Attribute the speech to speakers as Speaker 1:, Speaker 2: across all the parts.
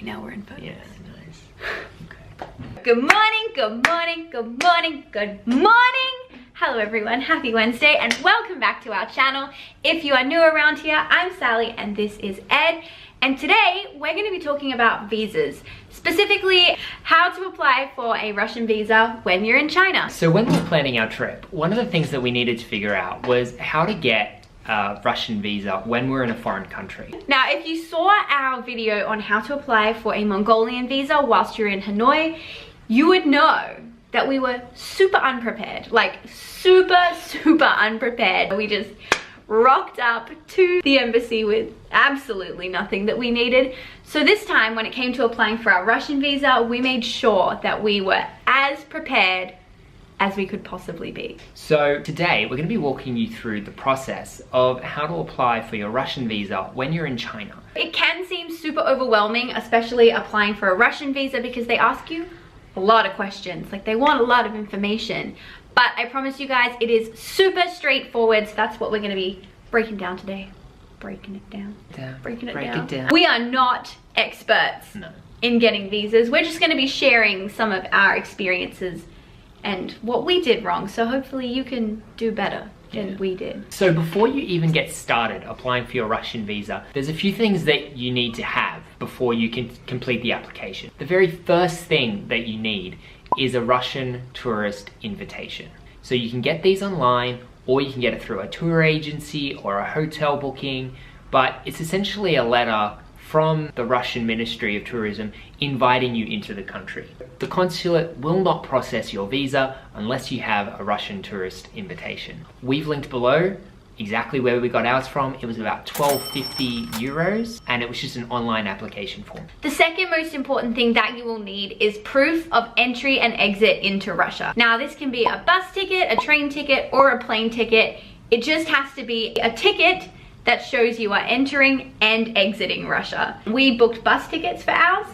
Speaker 1: now we're in focus.
Speaker 2: Yeah, nice. Okay.
Speaker 1: Good morning, good morning, good morning, good morning. Hello everyone, happy Wednesday and welcome back to our channel. If you are new around here, I'm Sally and this is Ed. And today we're going to be talking about visas, specifically how to apply for a Russian visa when you're in China.
Speaker 2: So when we were planning our trip, one of the things that we needed to figure out was how to get a Russian visa when we're in a foreign country.
Speaker 1: Now, if you saw our video on how to apply for a Mongolian visa whilst you're in Hanoi, you would know that we were super unprepared, like super unprepared. We just rocked up to the embassy with absolutely nothing that we needed. So this time when it came to applying for our Russian visa, we made sure that we were as prepared as we could possibly be.
Speaker 2: So today we're going to be walking you through the process of how to apply for your Russian visa when you're in China.
Speaker 1: It can seem super overwhelming, especially applying for a Russian visa, because they ask you a lot of questions, like they want a lot of information. But I promise you guys, it is super straightforward. So that's what we're going to be breaking down today. Breaking it down. Breaking it down. We are not experts in getting visas. We're just going to be sharing some of our experiences and what we did wrong. So hopefully you can do better than we did.
Speaker 2: So before you even get started applying for your Russian visa, there's a few things that you need to have before you can complete the application. The very first thing that you need is a Russian tourist invitation. So you can get these online, or you can get it through a tour agency or a hotel booking, but it's essentially a letter from the Russian Ministry of Tourism inviting you into the country. The consulate will not process your visa unless you have a Russian tourist invitation. We've linked below exactly where we got ours from. It was about 12.50 euros and it was just an online application form.
Speaker 1: The second most important thing that you will need is proof of entry and exit into Russia. Now this can be a bus ticket, a train ticket, or a plane ticket. It just has to be a ticket that shows you are entering and exiting Russia. We booked bus tickets for ours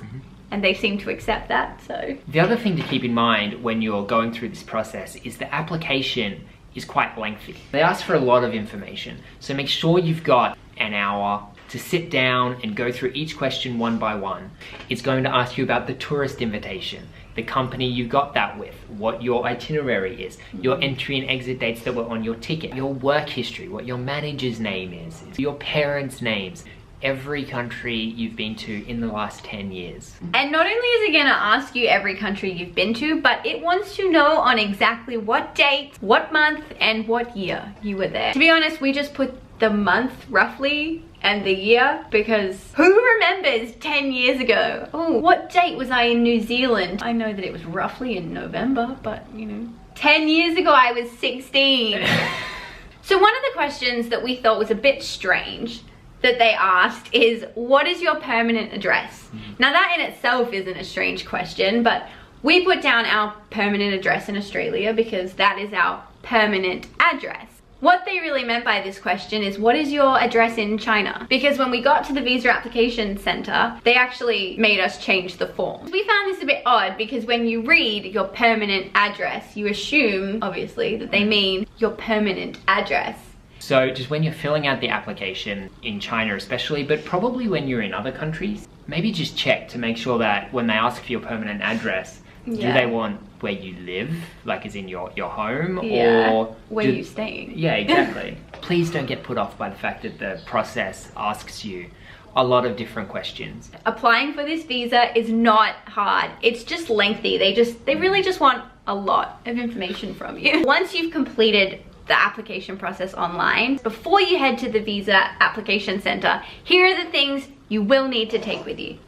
Speaker 1: and they seem to accept that, so.
Speaker 2: The other thing to keep in mind when you're going through this process is the application is quite lengthy. They ask for a lot of information, so make sure you've got an hour to sit down and go through each question one by one. It's going to ask you about the tourist invitation, the company you got that with, what your itinerary is, your entry and exit dates that were on your ticket, your work history, what your manager's name is, your parents' names, every country you've been to in the last 10 years.
Speaker 1: And not only is it gonna ask you every country you've been to, but it wants to know on exactly what date, what month, and what year you were there. To be honest, we just put the month roughly and the year because who remembers 10 years ago? Oh, what date was I in New Zealand? I know that it was roughly in November, but you know, 10 years ago I was 16. So one of the questions that we thought was a bit strange that they asked is, what is your permanent address? Now that in itself isn't a strange question, but we put down our permanent address in Australia because that is our permanent address. What they really meant by this question is, what is your address in China? Because when we got to the visa application center, they actually made us change the form. We found this a bit odd because when you read your permanent address, you assume, obviously, that they mean your permanent address.
Speaker 2: So just when you're filling out the application in China especially, but probably when you're in other countries, maybe just check to make sure that when they ask for your permanent address, do they want where you live, like as in your home, or
Speaker 1: where you staying?
Speaker 2: Yeah, exactly. Please don't get put off by the fact that the process asks you a lot of different questions. Applying
Speaker 1: for this visa is not hard. It's just lengthy. They really just want a lot of information from you. Once you've completed the application process online, before you head to the visa application center, here are the things you will need to take with you.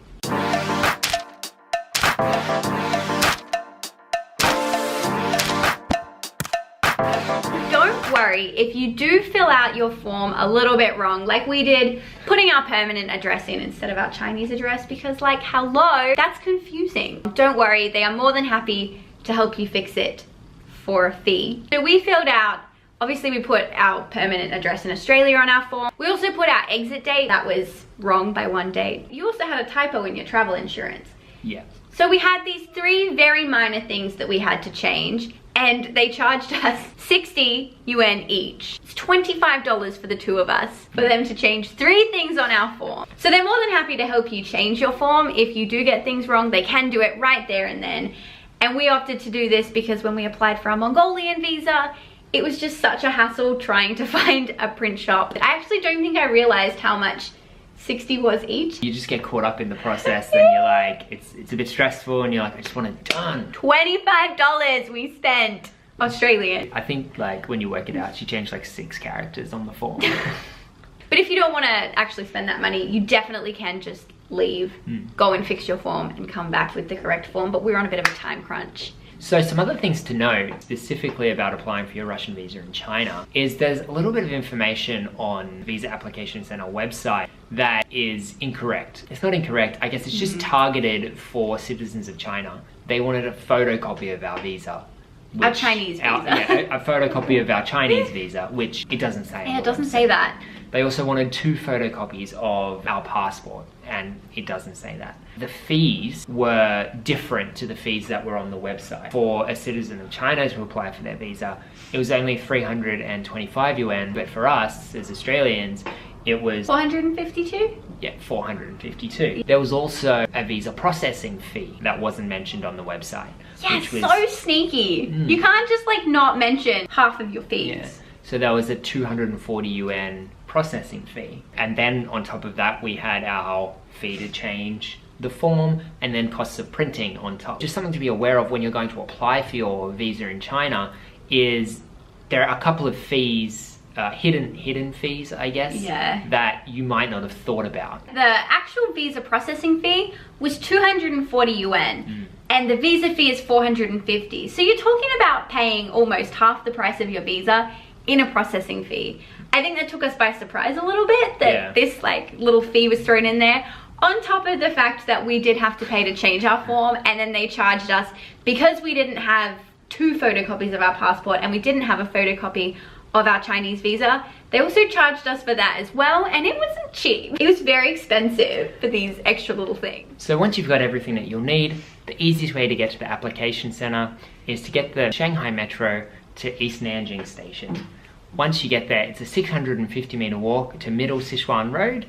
Speaker 1: Don't worry if you do fill out your form a little bit wrong, like we did, putting our permanent address in instead of our Chinese address, because like, hello, that's confusing. Don't worry, they are more than happy to help you fix it for a fee. So we filled out, obviously we put our permanent address in Australia on our form. We also put our exit date. That was wrong by one date. You also had a typo in your travel insurance.
Speaker 2: Yeah.
Speaker 1: So we had these 3 very minor things that we had to change, and they charged us 60 yuan each. It's $25 for the 2 of us for them to change 3 things on our form. So they're more than happy to help you change your form. If you do get things wrong, they can do it right there and then. And we opted to do this because when we applied for our Mongolian visa, it was just such a hassle trying to find a print shop. I actually don't think I realized how much 60 was each.
Speaker 2: You just get caught up in the process and you're like, it's a bit stressful and you're like, I just want it done.
Speaker 1: $25 we spent Australian.
Speaker 2: I think like when you work it out, she changed like 6 characters on the form.
Speaker 1: But if you don't want to actually spend that money, you definitely can just leave, go and fix your form and come back with the correct form. But we're on a bit of a time crunch.
Speaker 2: So some other things to know specifically about applying for your Russian visa in China is there's a little bit of information on Visa Application Center website that is incorrect. It's not incorrect, I guess it's just targeted for citizens of China. They wanted a photocopy of our visa.
Speaker 1: Our Chinese visa.
Speaker 2: A photocopy of our Chinese visa, which it doesn't say.
Speaker 1: Yeah, it doesn't say that.
Speaker 2: They also wanted 2 photocopies of our passport, and it doesn't say that. The fees were different to the fees that were on the website. For a citizen of China to apply for their visa, it was only 325 yuan, but for us as Australians, it was
Speaker 1: 452?
Speaker 2: Yeah, 452. There was also a visa processing fee that wasn't mentioned on the website.
Speaker 1: Yes, so sneaky. You can't just like not mention half of your fees.
Speaker 2: Yeah. So there was a 240 yuan processing fee. And then on top of that, we had our fee to change the form and then costs of printing on top. Just something to be aware of when you're going to apply for your visa in China is there are a couple of fees, hidden fees, I guess, that you might not have thought about.
Speaker 1: The actual visa processing fee was 240 yuan. And the visa fee is 450. So you're talking about paying almost half the price of your visa in a processing fee. I think that took us by surprise a little bit that this like little fee was thrown in there, on top of the fact that we did have to pay to change our form, and then they charged us because we didn't have 2 photocopies of our passport and we didn't have a photocopy of our Chinese visa. They also charged us for that as well, and it wasn't cheap. It was very expensive for these extra little things.
Speaker 2: So once you've got everything that you'll need, the easiest way to get to the application center is to get the Shanghai Metro to East Nanjing Station. Once you get there, it's a 650-meter walk to Middle Sichuan Road,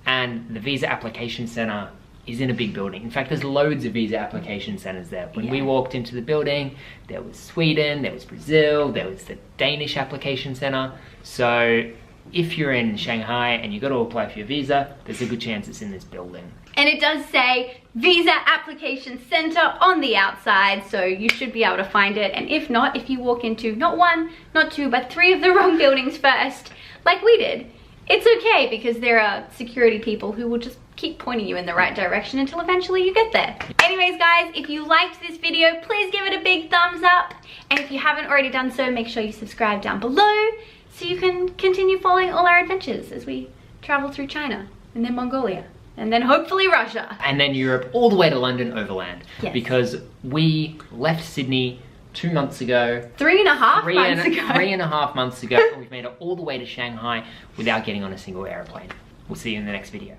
Speaker 2: and the visa application center is in a big building. In fact, there's loads of visa application centers there. When we walked into the building, there was Sweden, there was Brazil, there was the Danish application center. So if you're in Shanghai and you've got to apply for your visa, there's a good chance it's in this building.
Speaker 1: And it does say Visa Application Center on the outside, so you should be able to find it. And if not, if you walk into not 1, not 2, but 3 of the wrong buildings first, like we did, it's okay because there are security people who will just keep pointing you in the right direction until eventually you get there. Anyways guys, if you liked this video, please give it a big thumbs up. And if you haven't already done so, make sure you subscribe down below so you can continue following all our adventures as we travel through China and then Mongolia. And then hopefully Russia.
Speaker 2: And then Europe, all the way to London overland. Yes. Because we left Sydney 2 months ago.
Speaker 1: 3.5 months ago.
Speaker 2: 3.5 months ago. And we've made it all the way to Shanghai without getting on a single airplane. We'll see you in the next video.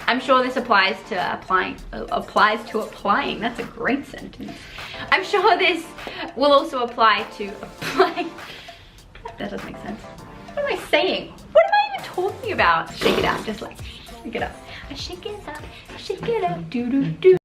Speaker 1: I'm sure this applies to applying. That's a great sentence. I'm sure this will also apply to applying. That doesn't make sense. What am I saying? What am I even talking about? Shake it out, just like shake it up. I shake it up, do do do.